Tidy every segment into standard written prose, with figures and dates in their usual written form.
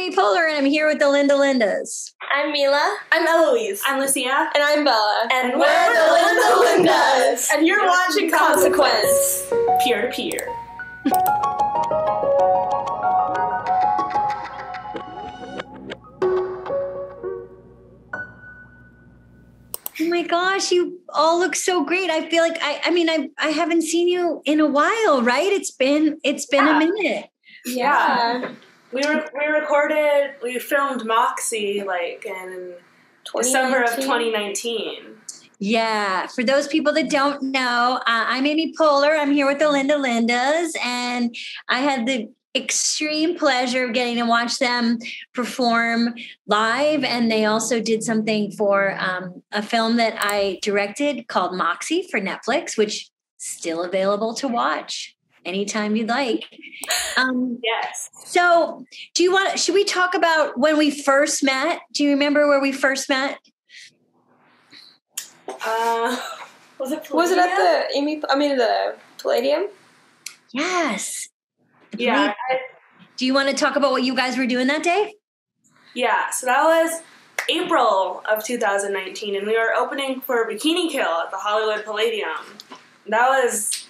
Amy Poehler, and I'm here with the Lindas. I'm Mila. I'm Eloise. I'm Lucia. And I'm Bella. And we're the Lindas. And you're watching Consequence. Peer to peer. Oh my gosh, you all look so great. I feel like I haven't seen you in a while, right? It's been a minute. Yeah. We filmed Moxie like in December of 2019. Yeah. For those people that don't know, I'm Amy Poehler. I'm here with the Lindas, and I had the extreme pleasure of getting to watch them perform live. And they also did something for a film that I directed called Moxie for Netflix, which is still available to watch anytime you'd like. Yes. So should we talk about when we first met? Do you remember where we first met? Was it at the Palladium? Yes. Yeah. Do you want to talk about what you guys were doing that day? Yeah. So that was April of 2019, and we were opening for Bikini Kill at the Hollywood Palladium. That was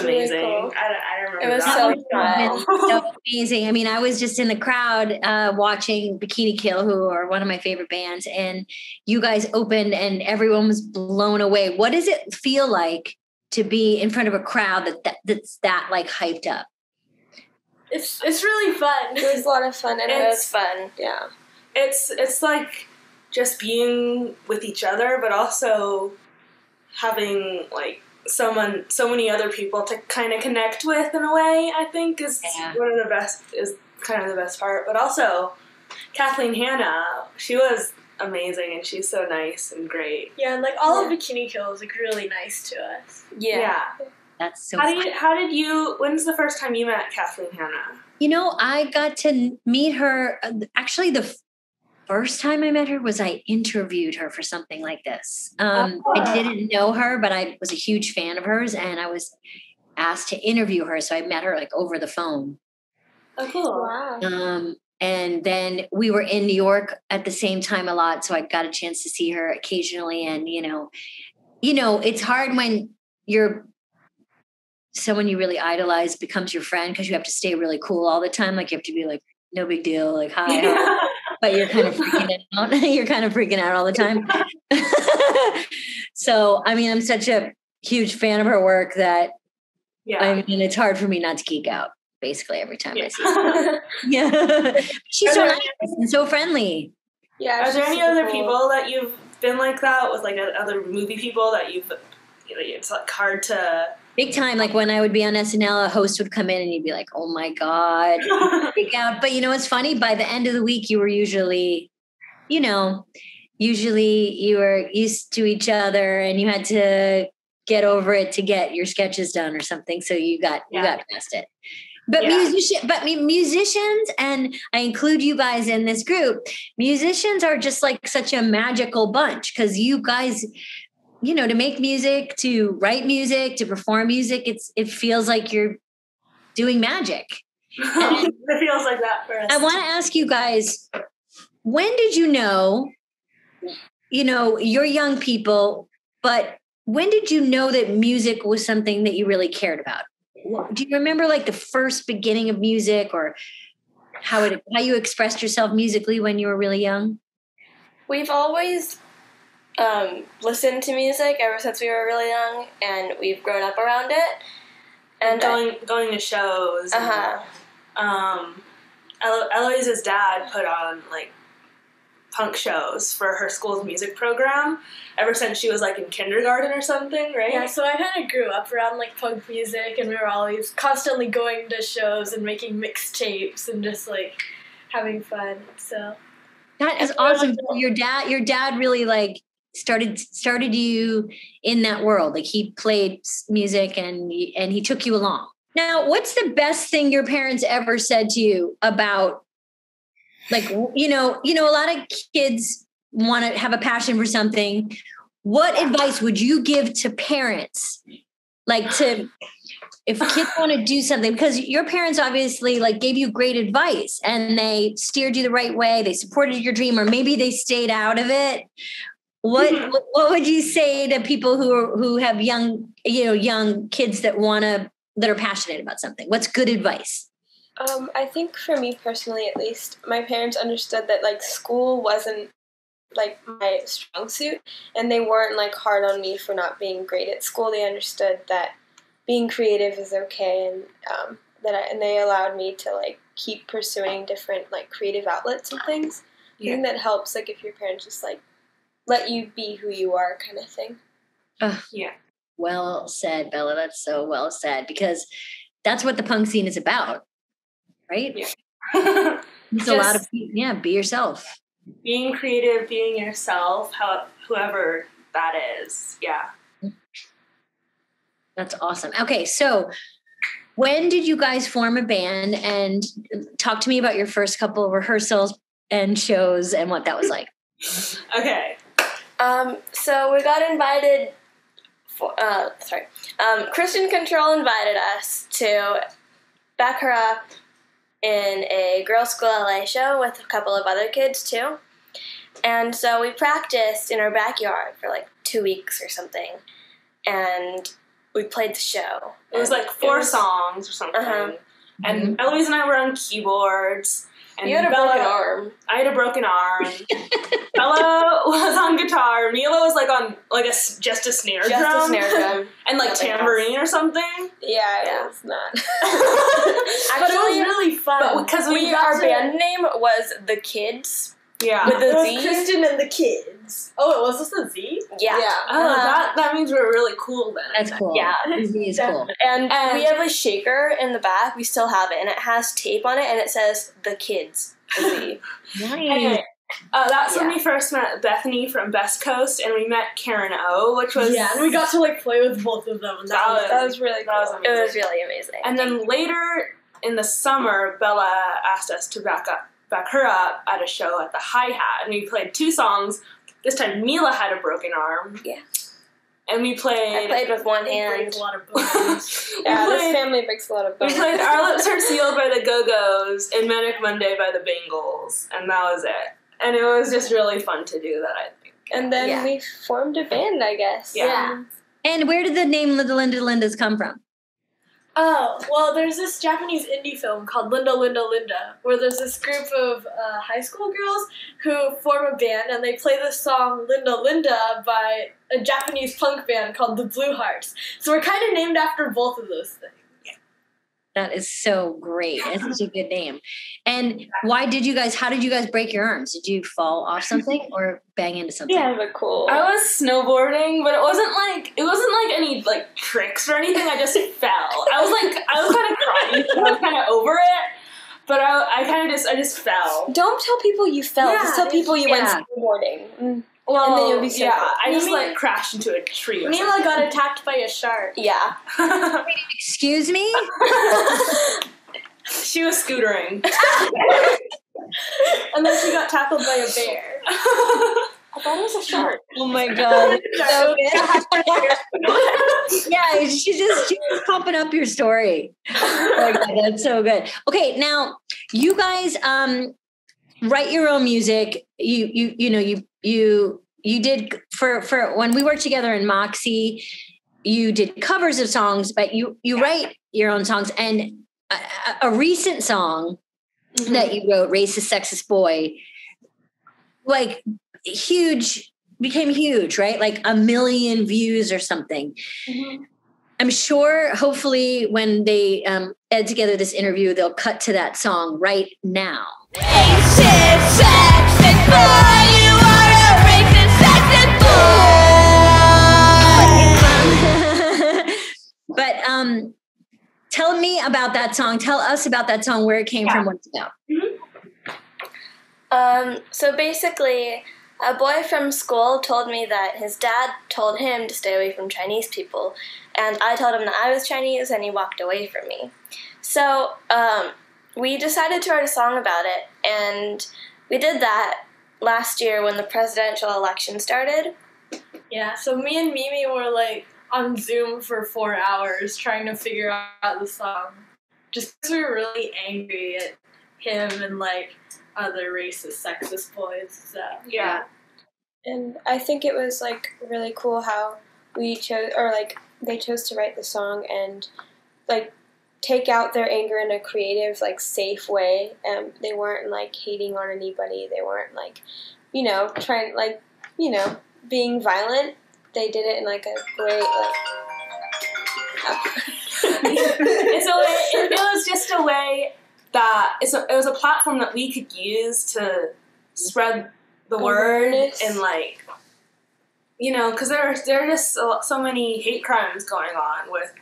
amazing. Really cool. I remember it was that. So amazing. I mean, I was just in the crowd watching Bikini Kill, who are one of my favorite bands, and you guys opened and everyone was blown away. What does it feel like to be in front of a crowd that's that like hyped up? It's really fun. It was a lot of fun, and it was fun. Yeah. It's like just being with each other, but also having like so many other people to kind of connect with in a way. I think is kind of the best part. But also Kathleen Hanna, she was amazing, and she's so nice and great. Yeah, and like all of Bikini Kill is like really nice to us. Yeah. That's so when's the first time you met Kathleen Hanna? I got to meet her. Actually, the first time I met her was I interviewed her for something like this. I didn't know her, but I was a huge fan of hers, and I was asked to interview her. So I met her like over the phone. Oh, cool. Wow. And then we were in New York at the same time a lot. So I got a chance to see her occasionally. And, it's hard when someone you really idolize becomes your friend, because you have to stay really cool all the time. Like you have to be like, no big deal. Like, hi. Yeah. But you're kind of freaking out. You're kind of freaking out all the time. So, I'm such a huge fan of her work that, it's hard for me not to geek out basically every time I see her. Yeah. She's so nice and so friendly. Yeah. Are there any other people that you've been like that with, like other movie people that you've, it's like hard to... Big time. Like when I would be on SNL, a host would come in and you'd be like, oh my God. But it's funny. By the end of the week, you were usually you were used to each other and you had to get over it to get your sketches done or something. So you got past it. But musicians, and I include you guys in this group, musicians are just like such a magical bunch, because you guys, to make music, to write music, to perform music, it feels like you're doing magic. It feels like that for us. I want to ask you guys, when did you know, you're young people, but when did you know that music was something that you really cared about? Do you remember like the first beginning of music, or how you expressed yourself musically when you were really young? We've always listened to music ever since we were really young, and we've grown up around it. And going to shows. Eloise's dad put on like punk shows for her school's music program ever since she was like in kindergarten or something, right? Yeah, so I kind of grew up around like punk music, and we were always constantly going to shows and making mixtapes and just like having fun. So that is awesome. Your dad really like started you in that world. Like he played music and he took you along. Now, what's the best thing your parents ever said to you about, like, a lot of kids want to have a passion for something. What advice would you give to parents, like to if kids want to do something, because your parents obviously like gave you great advice and they steered you the right way, they supported your dream, or maybe they stayed out of it. What would you say to people who have young kids that are passionate about something? What's good advice? I think for me personally, at least, my parents understood that like school wasn't like my strong suit, and they weren't like hard on me for not being great at school. They understood that being creative is okay, and and they allowed me to like keep pursuing different like creative outlets and things. I think that helps, like if your parents just like let you be who you are, kind of thing. Yeah. Well said, Bella. That's so well said, because that's what the punk scene is about, right? Yeah. It's a lot of be yourself. Being creative, being yourself, whoever that is. Yeah. That's awesome. Okay, so when did you guys form a band, and talk to me about your first couple of rehearsals and shows and what that was like? Okay. So we got invited Christian Control invited us to back her up in a Girls' School LA show with a couple of other kids too. And so we practiced in our backyard for like 2 weeks or something. And we played the show. It was like 4 songs or something. Uh-huh. And Eloise and I were on keyboards. And you had a broken arm. I had a broken arm. Bella was on guitar. Mila was like on like just a snare drum. Just a snare drum. And like tambourine or something. Yeah, it was not. But it was really fun. But because our band name was The Kids. Yeah. With the Z. Kristen and the Kids. Oh, it was this the Z? Yeah. Oh, that means we're really cool then. That's cool. Yeah. Z is cool. And we have a shaker in the back. We still have it, and it has tape on it, and it says The Kids. Z. Nice. Anyway, that's when we first met Bethany from Best Coast, and we met Karen O, which was... Yeah, and we got to like play with both of them. And that was really cool. It was really amazing. And then later in the summer, Bella asked us to back her up at a show at the Hi-Hat, and we played 2 songs. This time Mila had a broken arm. Yeah. And we played... I played with one hand. Breaks a lot of bones. Yeah, this family breaks a lot of bones. We played Our Lips Are Sealed by the Go-Go's and Manic Monday by the Bangles, and that was it. And it was just really fun to do that, I think. And then we formed a band, I guess. Yeah. And where did the name Linda Lindas come from? Oh, well, there's this Japanese indie film called Linda, Linda, Linda, where there's this group of high school girls who form a band, and they play the song Linda, Linda by a Japanese punk band called the Blue Hearts. So we're kind of named after both of those things. That is so great. That's such a good name. And how did you guys break your arms? Did you fall off something or bang into something? Yeah, but cool. I was snowboarding, but it wasn't like any like tricks or anything. I just fell. I was kind of crying. I was kind of over it, but I just fell. Don't tell people you fell. Yeah, just tell people you went snowboarding. Well, and then you'll be so yeah, cool. I just like crashed into a tree. Or Mila got attacked by a shark. Yeah. Excuse me? She was scootering. And then she got tackled by a bear. I thought it was a shark. Oh my God. Yeah, she's just popping up your story. Oh my God, that's so good. Okay, now you guys write your own music. You did for when we worked together in Moxie, you did covers of songs, but you write your own songs. And a recent song that you wrote, Racist Sexist Boy, like became huge, right? Like 1 million views or something. Mm-hmm. I'm sure, hopefully, when they edit together this interview, they'll cut to that song right now. Racist sexist boy, you are a racist sexist boy. But tell me about that song. Tell us about that song, where it came from, what it's about. So basically, a boy from school told me that his dad told him to stay away from Chinese people, and I told him that I was Chinese, and he walked away from me. So we decided to write a song about it, and we did that last year when the presidential election started. Yeah, so me and Mimi were like on Zoom for 4 hours trying to figure out the song. Just because we were really angry at him and, like, other racist, sexist boys. So. Yeah. And I think it was, like, really cool how we chose, or, like, they chose to write the song and, like, take out their anger in a creative, like, safe way. They weren't, like, hating on anybody. They weren't, like, you know, trying, like, you know, being violent. They did it in, like, a great, like... It was just a way that... it was a platform that we could use to spread the word and, like... You know, because there are just so many hate crimes going on with...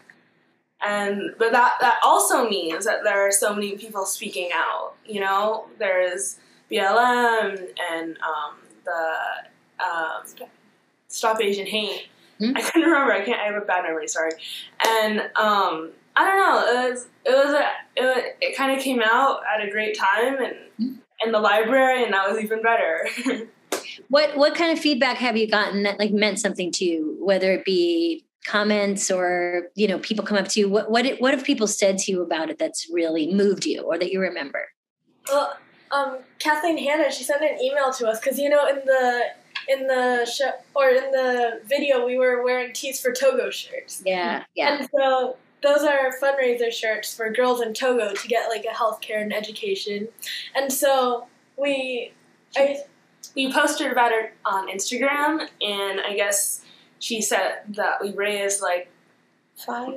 But that also means that there are so many people speaking out, you know? There's BLM and the Stop Asian Hate. Mm-hmm. I couldn't remember. I have a bad memory, sorry. And I don't know, it kind of came out at a great time and in the library, and that was even better. What kind of feedback have you gotten that, like, meant something to you, whether it be comments or, you know, people come up to you? What have people said to you about it that's really moved you or that you remember? Well, Kathleen Hanna, she sent an email to us because, you know, in the show or in the video we were wearing Tees for Togo shirts. Yeah. And so those are fundraiser shirts for girls in Togo to get, like, a healthcare and education. And so we posted about it on Instagram, and I guess she said that we raised some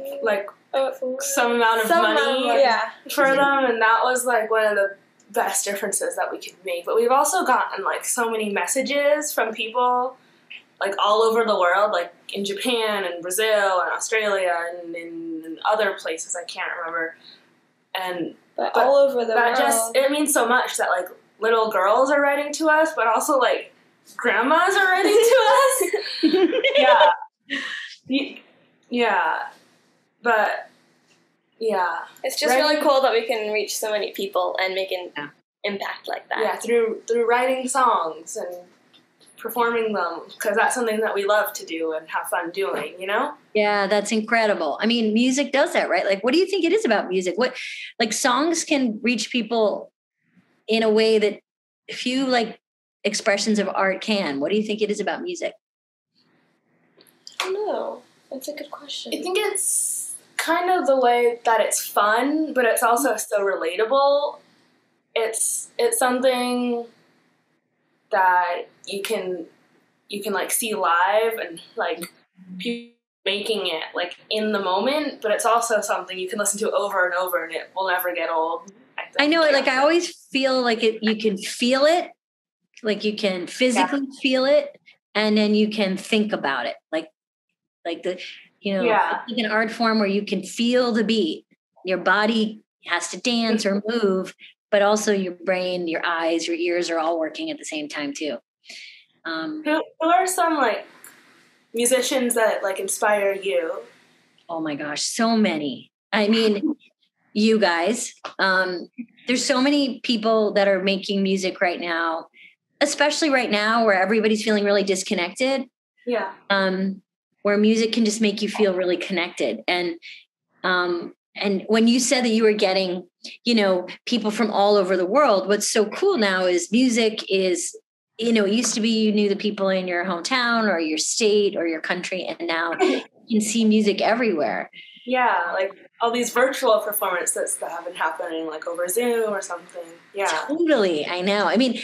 amount of money for them, and that was like one of the best differences that we could make. But we've also gotten, like, so many messages from people, like, all over the world, like in Japan and Brazil and Australia and in other places I can't remember. But all over the world. It means so much that, like, little girls are writing to us, but also, like, grandmas are writing to us. Yeah. But, yeah. It's just really cool that we can reach so many people and make an impact like that. Yeah, through writing songs and performing them, because that's something that we love to do and have fun doing, you know? Yeah, that's incredible. I mean, music does that, right? Like, what do you think it is about music? What, like, songs can reach people in a way that few, like, expressions of art can. What do you think it is about music? I don't know. That's a good question. I think it's kind of the way that it's fun, but it's also so relatable. It's something that you can like see live and, like, people making it, like, in the moment, but it's also something you can listen to over and over and it will never get old. I know it. Like, I always feel like you can feel it, like you can physically feel it, and then you can think about it. Like the, you know, like an art form where you can feel the beat. Your body has to dance or move, but also your brain, your eyes, your ears are all working at the same time too. Who are some, like, musicians that, like, inspire you? Oh my gosh, so many. I mean, you guys, there's so many people that are making music right now, especially right now where everybody's feeling really disconnected. Yeah. Where music can just make you feel really connected. And when you said that you were getting, you know, people from all over the world, what's so cool now is music is, you know, it used to be you knew the people in your hometown or your state or your country, and now you can see music everywhere. Yeah, like all these virtual performances that have been happening, like over Zoom or something. Yeah, totally. I know. I mean,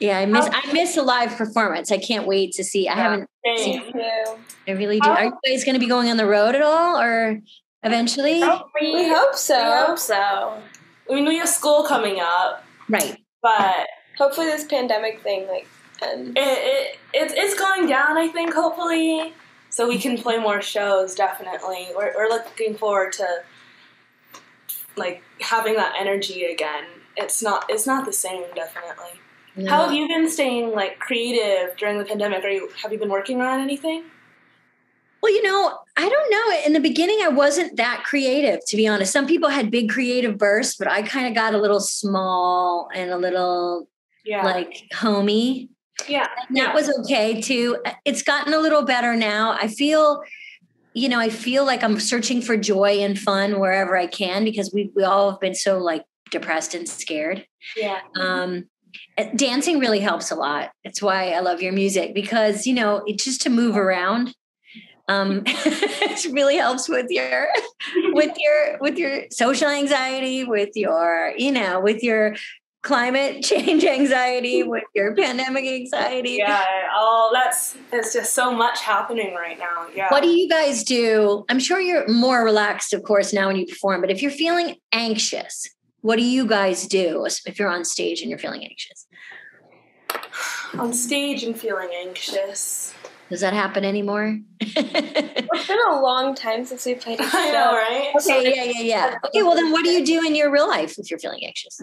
I miss a live performance. I can't wait to see. I haven't seen. I really do. Are you guys going to be going on the road at all, or eventually? We hope so. I mean, we have school coming up, right? But hopefully, this pandemic thing, like, ends. It's going down, I think. Hopefully. So we can play more shows, definitely. We're looking forward to, like, having that energy again. It's not the same, definitely. No. How have you been staying, like, creative during the pandemic? Have you been working on anything? Well, you know, I don't know. In the beginning, I wasn't that creative, to be honest. Some people had big creative bursts, but I kind of got a little small and a little, like, homey. Yeah. And that was okay too. It's gotten a little better now. I feel I feel like I'm searching for joy and fun wherever I can, because we all have been so like depressed and scared. Yeah. Dancing really helps a lot. That's why I love your music, because, it's just to move around. It really helps with your social anxiety, with your climate change anxiety, with your pandemic anxiety. Yeah, it's just so much happening right now. Yeah. What do you guys do? I'm sure you're more relaxed, of course, now when you perform, but if you're feeling anxious, what do you guys do if you're on stage and you're feeling anxious? On stage and feeling anxious. Does that happen anymore? It's been a long time since we played a show. I know, right? Okay, yeah. Okay, well then what do you do in your real life if you're feeling anxious?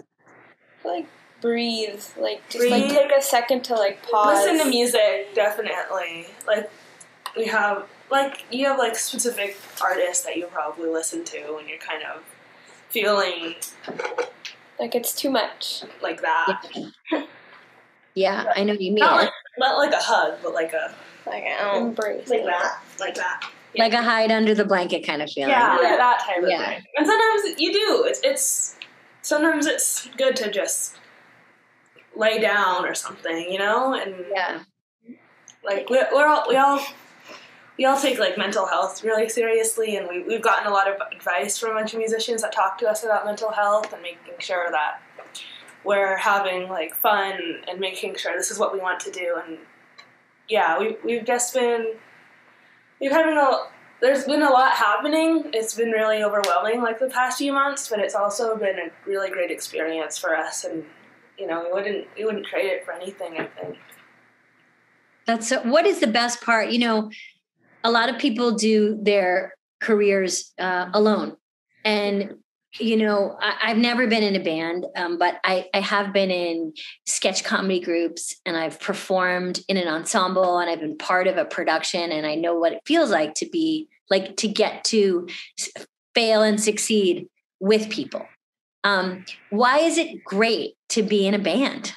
Like breathe, like just Breathe. like take a second to like pause. Listen to music, definitely. Like you have like specific artists that you probably listen to when you're kind of feeling like it's too much. Like that. Yeah, I know what you mean. Not like a hug, but like a embrace. Like that. Like that. Yeah. Like a hide under the blanket kind of feeling. Yeah, that type of thing. And sometimes you do. Sometimes it's good to just lay down or something, and like we all take like mental health really seriously, and we've gotten a lot of advice from a bunch of musicians that talk to us about mental health and making sure that we're having like fun and making sure this is what we want to do. And there's been a lot happening. It's been really overwhelming like the past few months, but it's also been a really great experience for us, and we wouldn't trade it for anything, I think. What is the best part? A lot of people do their careers alone, and I've never been in a band, but I have been in sketch comedy groups, and I've performed in an ensemble, and I've been part of a production, and I know what it feels like to be like to get to fail and succeed with people. Why is it great to be in a band?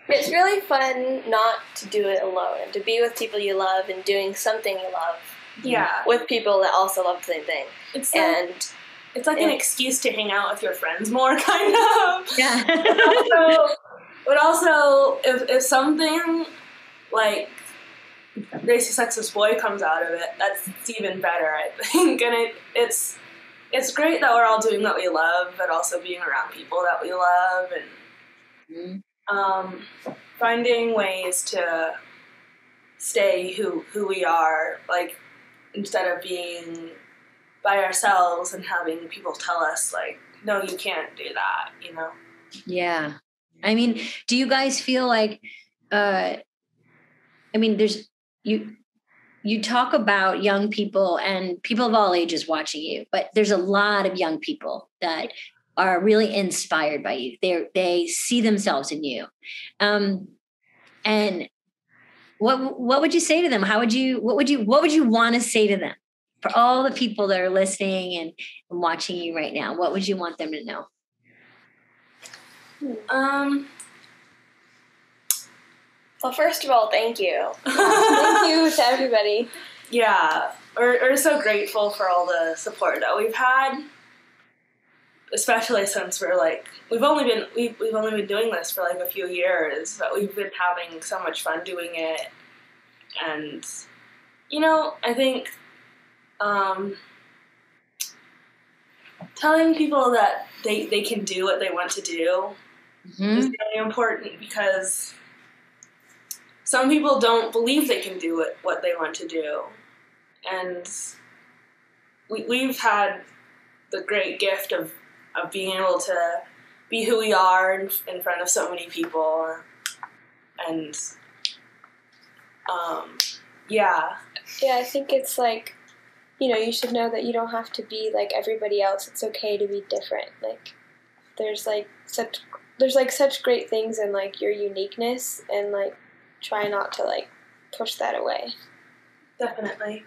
It's really fun not to do it alone and to be with people you love and doing something you love. Yeah. With people that also love the same thing. It's like an excuse to hang out with your friends more, kind of. Yeah. But also, if something like Racist Sexist Boy comes out of it, that's even better, I think. And it's great that we're all doing what we love, but also being around people that we love, and finding ways to stay who we are, like, instead of being by ourselves and having people tell us, like, no, you can't do that, Yeah. I mean, do you guys feel like, there's, you talk about young people and people of all ages watching you, but there's a lot of young people that are really inspired by you. They see themselves in you. And what would you say to them? What would you want to say to them? For all the people that are listening and watching you right now, what would you want them to know? Well, first of all, thank you. Thank you to everybody. Yeah, we're so grateful for all the support that we've had, especially since we've only been doing this for like a few years, but we've been having so much fun doing it. And I think telling people that they can do what they want to do is really important, because some people don't believe they can do what they want to do. And we've had the great gift of being able to be who we are in front of so many people. And yeah, I think it's like, you should know that you don't have to be like everybody else. It's okay to be different. Like, there's such great things in like your uniqueness, and like try not to like push that away. Definitely.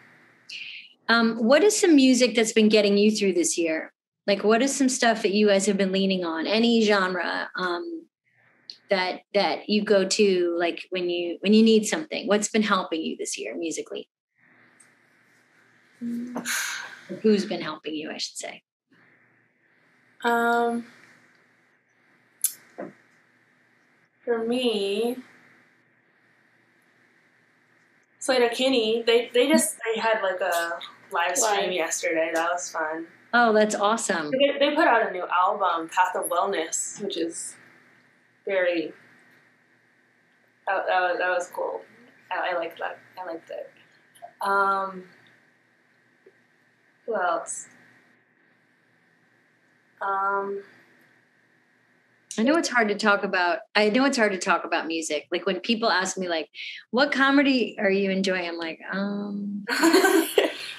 What is some music that's been getting you through this year? Like, what is some stuff that you guys have been leaning on? Any genre that you go to, like when you need something? What's been helping you this year musically? Who's been helping you, I should say? For me, Slater Kinney, they had like a live stream yesterday. That was fun. Oh, that's awesome. They put out a new album, Path of Wellness, which is very, that was cool. I liked that. I liked it. Who else? I know it's hard to talk about. I know it's hard to talk about music. Like when people ask me, like, "What comedy are you enjoying?" I'm like,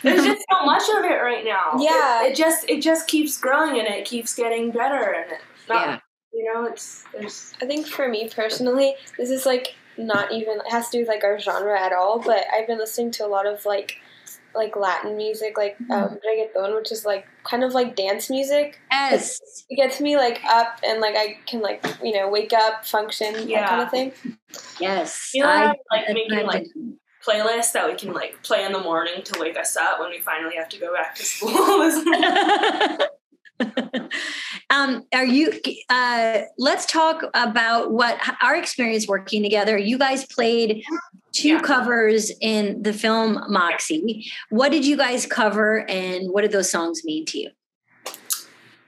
There's just so much of it right now. Yeah, it just keeps growing and it keeps getting better and there's. I think for me personally, this is like not even it has to do with like our genre at all. But I've been listening to a lot of like Latin music, like reggaeton, which is like kind of like dance music. Yes, it gets me like up and like I can like wake up, function, that kind of thing. Yes, like making like playlists that we can like play in the morning to wake us up when we finally have to go back to school. Are you? Let's talk about what our experience working together. You guys played 2 covers in the film Moxie. What did you guys cover, and what did those songs mean to you?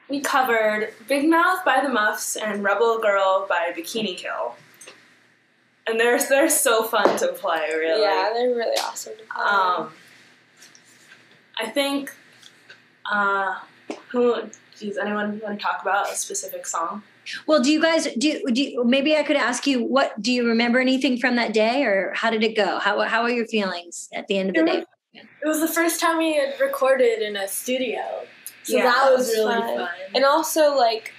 We covered Big Mouth by the Muffs and Rebel Girl by Bikini Kill. And they're so fun to play, really. Yeah, they're really awesome to play. I think, anyone want to talk about a specific song? Well, do you guys, maybe I could ask you, do you remember anything from that day, or how did it go? How are your feelings at the end of the day? It was the first time we had recorded in a studio. So that was really fun. And also, like,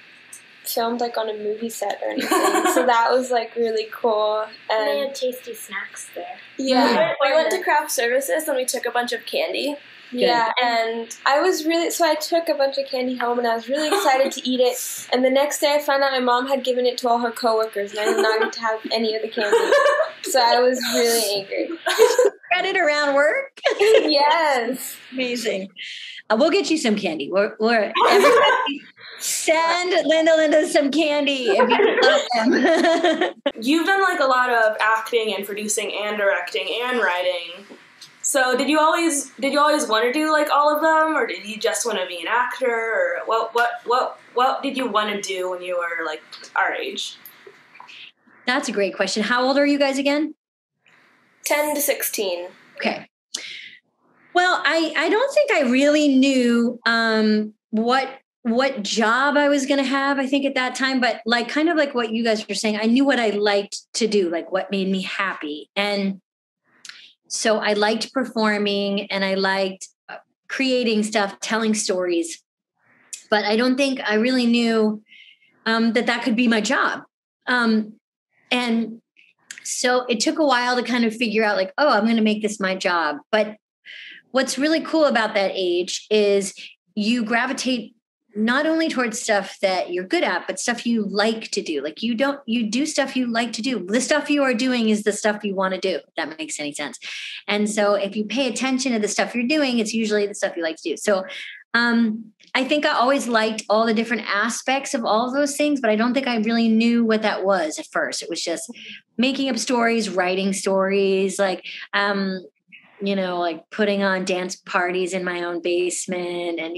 filmed, like, on a movie set or anything. So that was, like, really cool. And they had tasty snacks there. Yeah. We went to craft services and we took a bunch of candy. Yeah, and I was I took a bunch of candy home and I was really excited to eat it. And the next day I found out my mom had given it to all her coworkers and I did not get to have any of the candy. So I was really angry. Spread it around work? Yes. Amazing. We'll get you some candy. We're everybody send Linda some candy if you love them. You've done like a lot of acting and producing and directing and writing. So did you always want to do like all of them, or did you just want to be an actor, or what did you want to do when you were like our age? That's a great question. How old are you guys again? 10 to 16. Okay. Well, I don't think I really knew what job I was going to have, I think, at that time, but like kind of like what you guys were saying, I knew what I liked to do, like what made me happy. And so I liked performing and I liked creating stuff, telling stories, but I don't think I really knew that could be my job. And so it took a while to kind of figure out like, oh, I'm going to make this my job. But what's really cool about that age is you gravitate not only towards stuff that you're good at, but stuff you like to do. Like you do stuff you like to do. The stuff you are doing is the stuff you want to do, if that makes any sense. And so if you pay attention to the stuff you're doing, it's usually the stuff you like to do. So I think I always liked all the different aspects of all of those things, but I don't think I really knew what that was at first. It was just making up stories, writing stories, like, like putting on dance parties in my own basement and,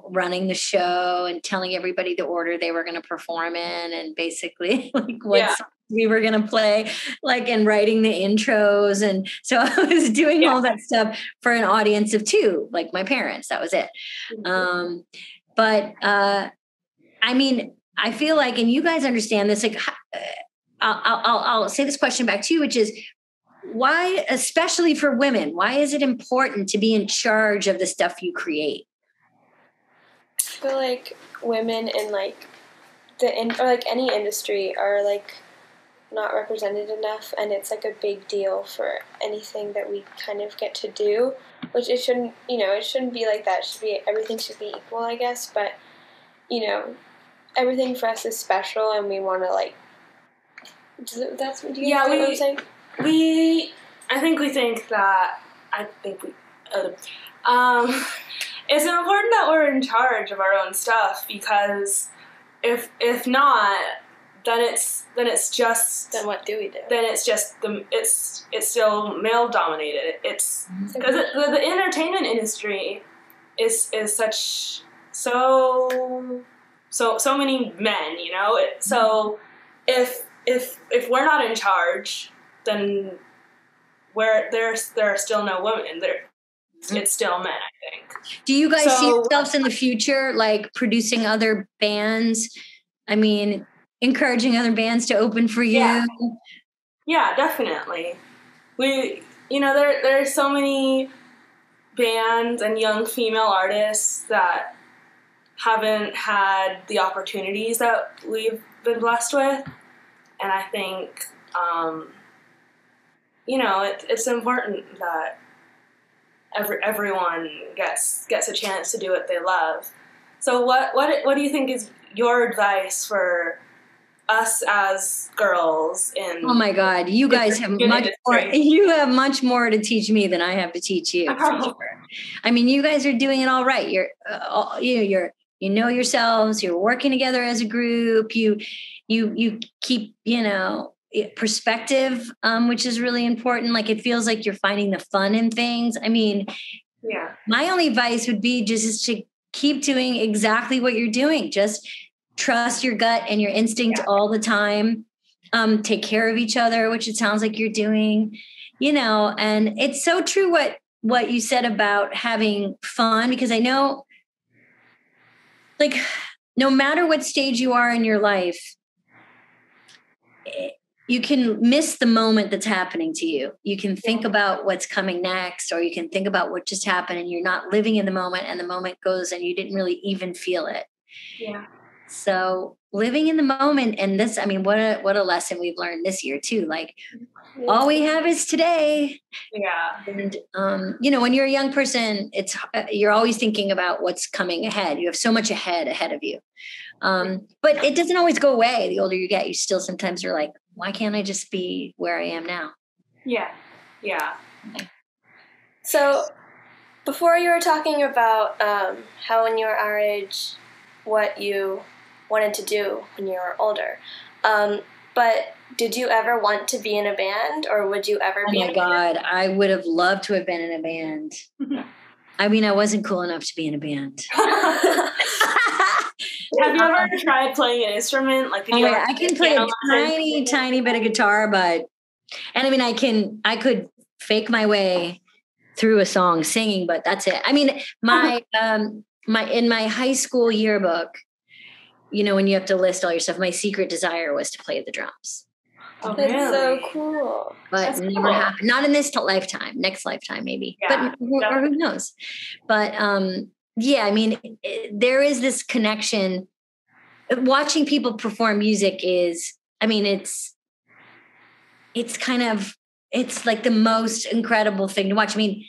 running the show and telling everybody the order they were going to perform in and basically like what songs we were going to play, like, and writing the intros. And so I was doing all that stuff for an audience of 2, like my parents. That was it. But I mean, I feel like, and you guys understand this, like, I'll say this question back to you, which is, why, especially for women, why is it important to be in charge of the stuff you create? I feel like women in like or like any industry are like not represented enough, and it's like a big deal for anything that we kind of get to do, which it shouldn't be like that. Everything should be equal, I guess, but everything for us is special and we want to like, that's what you what I'm saying? I think we think that, It's important that we're in charge of our own stuff, because if not, then what do we do? Then it's just it's still male dominated. It's because the entertainment industry is such so many men, So if we're not in charge, then there are still no women there. It's still men, I think. Do you guys see yourselves in the future, like producing other bands? I mean, encouraging other bands to open for you? Yeah, definitely. There are so many bands and young female artists that haven't had the opportunities that we've been blessed with. And I think, it's important that everyone gets a chance to do what they love. So what do you think is your advice for us as girls in? Oh my God, you guys have much more. You have much more to teach me than I have to teach you. For sure. I mean, you guys are doing it all right. You're you know yourselves. You're working together as a group. You keep perspective, which is really important. Like, it feels like you're finding the fun in things. I mean, my only advice would be just to keep doing exactly what you're doing. Just trust your gut and your instinct all the time. Take care of each other, which it sounds like you're doing, and it's so true what you said about having fun, because I know, like, no matter what stage you are in your life, you can miss the moment that's happening to you. You can think about what's coming next, or you can think about what just happened, and you're not living in the moment, and the moment goes and you didn't really even feel it. Yeah. So living in the moment, and this, I mean, what a lesson we've learned this year too. Like, all we have is today. Yeah. And, when you're a young person, you're always thinking about what's coming ahead. You have so much ahead of you. But it doesn't always go away. The older you get, you still sometimes are like, why can't I just be where I am now? Yeah. Yeah. So before, you were talking about how when you were our age, what you wanted to do when you were older. But did you ever want to be in a band, or would you ever be in a band? Oh my God, I would have loved to have been in a band. I mean, I wasn't cool enough to be in a band. Have you ever tried playing an instrument? Like, I can play a tiny bit of guitar, and I mean, I could fake my way through a song singing, but that's it. I mean, in my high school yearbook, when you have to list all your stuff, my secret desire was to play the drums. Oh, that's really? So cool. But that's never happened. Not in this lifetime. Next lifetime, maybe. Yeah, or who knows? But I mean, there is this connection. Watching people perform music is, I mean, it's like the most incredible thing to watch. I mean,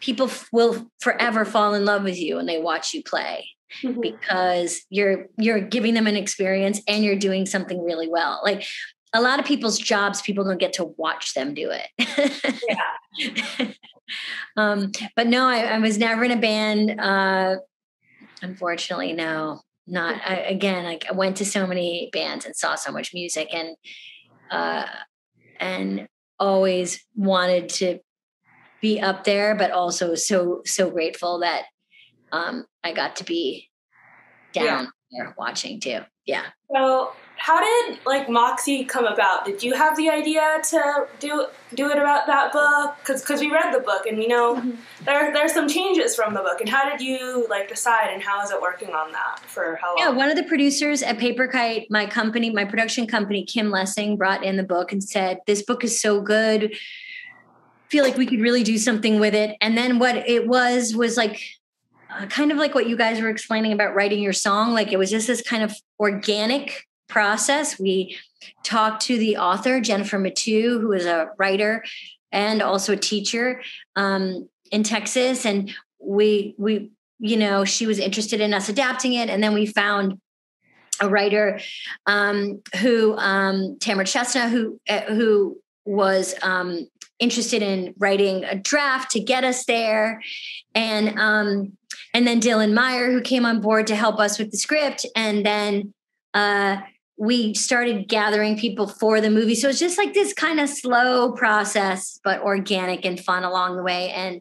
people will forever fall in love with you when they watch you play. Mm-hmm. Because you're giving them an experience and you're doing something really well. Like, a lot of people's jobs, people don't get to watch them do it. Yeah. But no, I was never in a band. Unfortunately, no, not. I went to so many bands and saw so much music, and always wanted to be up there, but also so grateful that I got to be down there watching too. Yeah. So how did Moxie come about? Did you have the idea to do it about that book? Because we read the book, and there's some changes from the book. And how did you decide, and how is it working on that for how long? Yeah, one of the producers at Paper Kite, my production company, Kim Lessing, brought in the book and said, "This book is so good. Feel like we could really do something with it." And then what it was like, kind of like what you guys were explaining about writing your song. Like, it was just this kind of organic process. We talked to the author, Jennifer Mathieu, who is a writer and also a teacher in Texas. And we she was interested in us adapting it. And then we found a writer who Tamara Chestnut, who was interested in writing a draft to get us there. And then Dylan Meyer, who came on board to help us with the script. And then we started gathering people for the movie. So it's just like this kind of slow process, but organic and fun along the way. And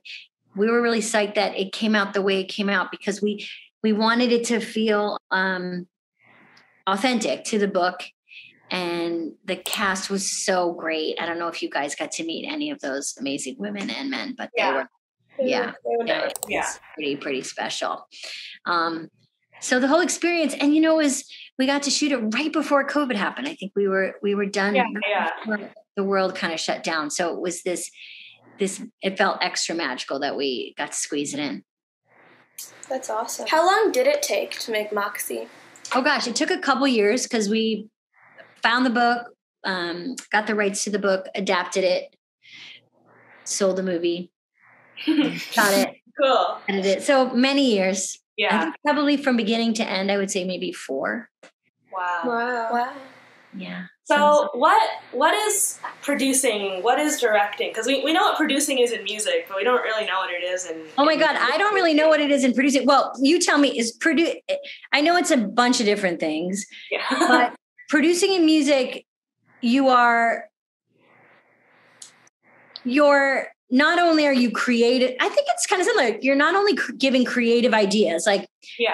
we were really psyched that it came out the way it came out, because we wanted it to feel authentic to the book. And the cast was so great. I don't know if you guys got to meet any of those amazing women and men, but they were pretty special. So the whole experience, and we got to shoot it right before COVID happened. I think we were done before the world kind of shut down. So it was this, it felt extra magical that we got to squeeze it in. That's awesome. How long did it take to make Moxie? Oh gosh, it took a couple years, because we found the book, got the rights to the book, adapted it, sold the movie, shot it, cool, edited it. So many years. Yeah. I think probably from beginning to end, I would say maybe 4. Wow. Yeah. So what is producing? What is directing? Because we know what producing is in music, but we don't really know what it is in. Oh my God, I don't really know what it is in producing. Well, you tell me. I know it's a bunch of different things. Yeah. But producing in music, you're not only are you creative, I think it's kind of similar. You're not only giving creative ideas, like,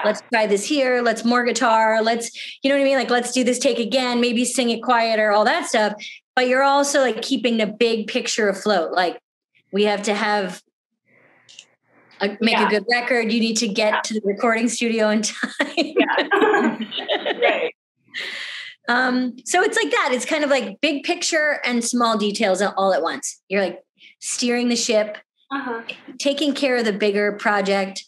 let's try this here, let's more guitar, let's, you know what I mean? Like, let's do this take again, maybe sing it quieter, all that stuff. But you're also like keeping the big picture afloat. Like, we have to have make a good record. You need to get to the recording studio in time. Yeah. Right. So it's like that. It's kind of like big picture and small details all at once. You're like steering the ship, taking care of the bigger project,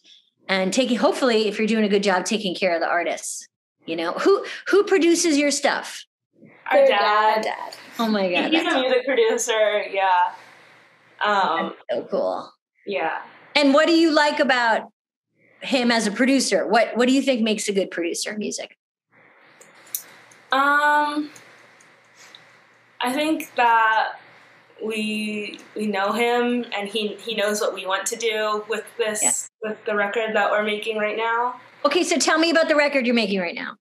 and hopefully, if you're doing a good job, taking care of the artists. Who produces your stuff? Our dad. Oh my God. He's a music producer. Yeah. That's so cool. Yeah. And what do you like about him as a producer? What do you think makes a good producer of music? I think that we know him, and he knows what we want to do with this with the record that we're making right now. Okay, so tell me about the record you're making right now.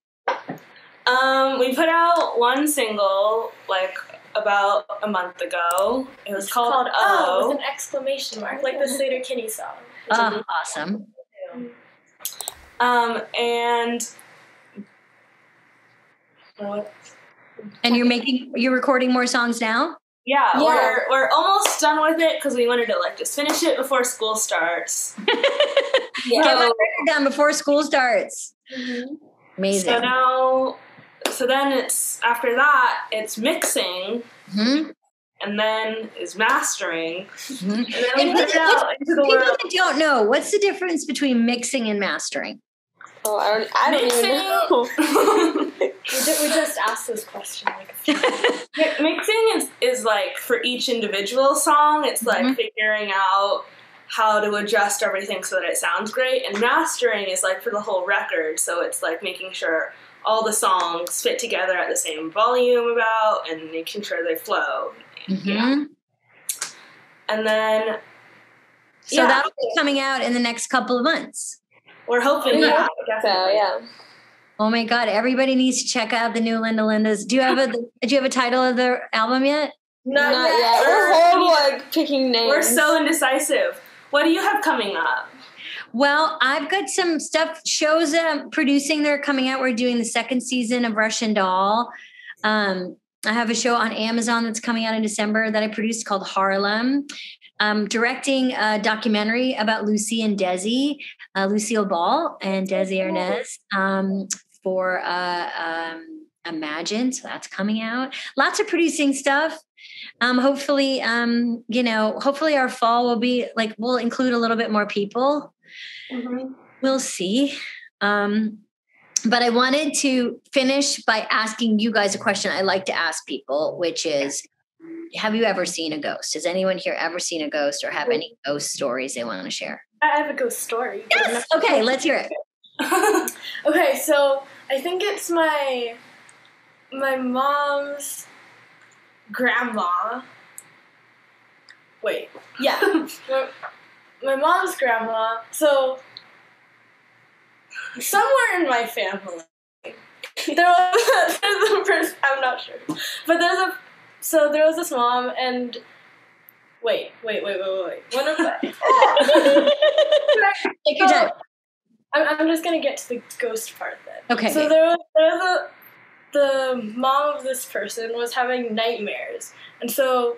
We put out one single like about a month ago. It was called Oh, with an exclamation mark, like the Slater Kinney song. Awesome. And you're recording more songs now? Yeah. We're almost done with it, because we wanted to just finish it before school starts. Get my record done before school starts. Mm-hmm. Amazing. So then it's after that it's mixing, and then is mastering, and then we put it out into the world. People that don't know, what's the difference between mixing and mastering? Oh, I don't even know. We just asked this question. Mixing is like for each individual song. It's like figuring out how to adjust everything so that it sounds great. And mastering is like for the whole record. So it's like making sure all the songs fit together at the same volume and making sure they flow. Yeah. And then... So that'll be coming out in the next couple of months. We're hoping definitely. So, yeah. Oh my God! Everybody needs to check out the new Linda Lindas. Do you have a title of the album yet? Not yet. We're horrible at picking names. We're so indecisive. What do you have coming up? Well, I've got some shows that I'm producing. They're coming out. We're doing the second season of Russian Doll. I have a show on Amazon that's coming out in December that I produced called Harlem. I'm directing a documentary about Lucy and Desi, Lucille Ball and Desi Arnaz, for Imagine. So that's coming out. Lots of producing stuff. Hopefully our fall will include a little bit more people. We'll see. But I wanted to finish by asking you guys a question I like to ask people, which is, have you ever seen a ghost? Has anyone here ever seen a ghost or have any ghost stories they want to share? I have a ghost story. Yes. Okay, let's hear it. Okay, so I think it's my mom's grandma wait. Yeah. My mom's grandma. So somewhere in my family, there's a person. I'm not sure, but there was this mom and. Wait. One of the. Take your time. I'm just gonna get to the ghost part then. Okay. So the mom of this person was having nightmares, and so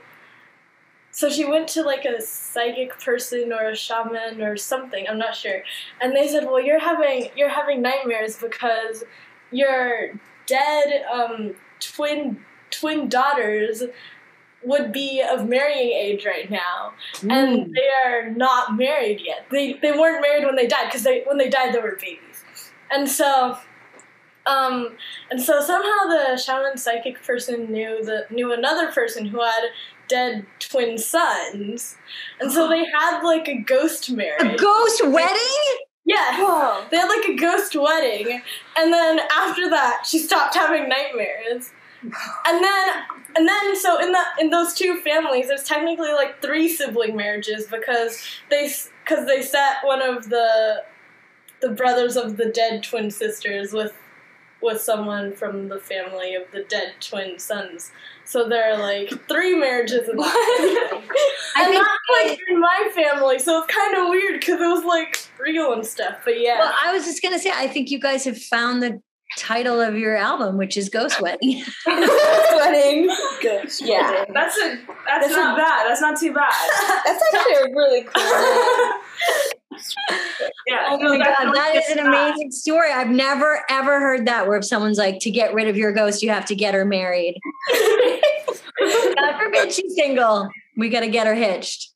she went to like a psychic person or a shaman or something. I'm not sure, and they said, "Well, you're having nightmares because your dead twin daughters would be of marrying age right now, and they are not married yet. They weren't married when they died, because when they died they were babies, and so somehow the shaman psychic person knew another person who had dead twin sons, and so they had like a ghost marriage. A ghost wedding? Yeah. Whoa. They had like a ghost wedding, and then after that she stopped having nightmares. And then so in those two families there's technically like 3 sibling marriages because they set one of the brothers of the dead twin sisters with someone from the family of the dead twin sons. So there are like 3 marriages in that family. And not like in my family, so it's kind of weird because it was like real and stuff. But yeah. Well, I was just gonna say, I think you guys have found the title of your album, which is Ghost Wedding. Ghost Wedding. Ghost Yeah, Wedding. that's not bad. That's not too bad. That's actually a really cool name. Yeah. Oh my God, that is an amazing story. I've never ever heard that, where if someone's like, to get rid of your ghost, you have to get her married. God forbid she's single. We got to get her hitched.